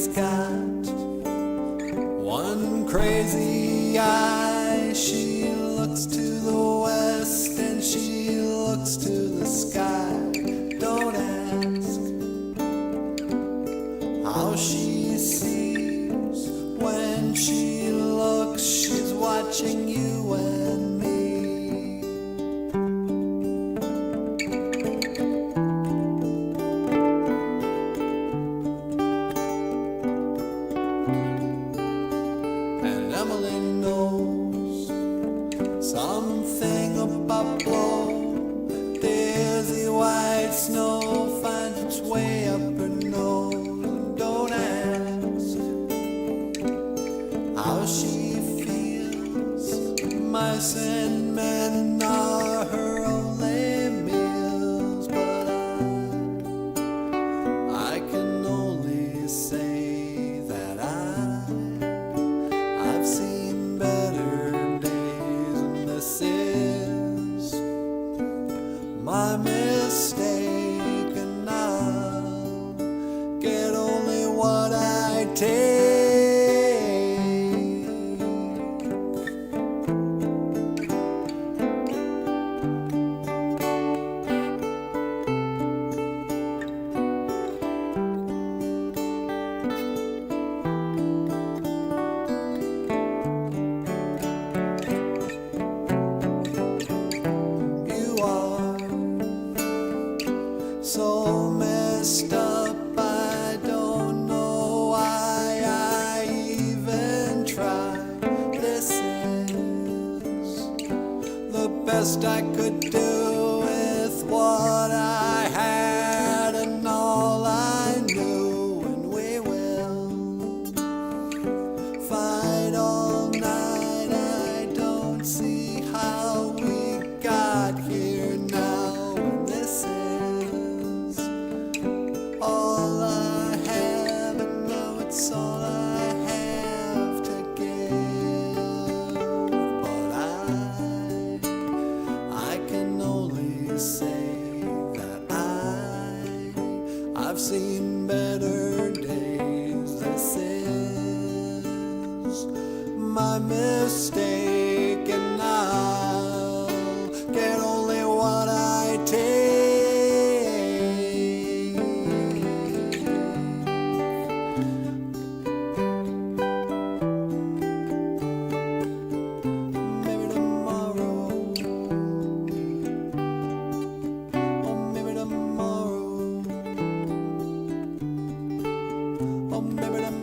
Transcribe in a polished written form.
She's got one crazy eye. She looks to the west and she looks to the sky. Don't ask how she sees. When she looks, she's watching you and me. And Emily knows something about blow. Dizzy white snow finds its way up her nose. Don't ask how she feels. Mice and men are her only meals. But I can only say that I've seen better days, and this is my mistake, and I'll get only what I take. You are so messed up, I don't know why I even tried. This is the best I could do with what I had and all I knew, and we will fight all night. I don't see how we got here now, and this is all I have, and now it's all I have to give. But I can only say that I've seen better days. This is my mistake, and I'll get only what I take. Maybe tomorrow, or maybe tomorrow, or maybe tomorrow.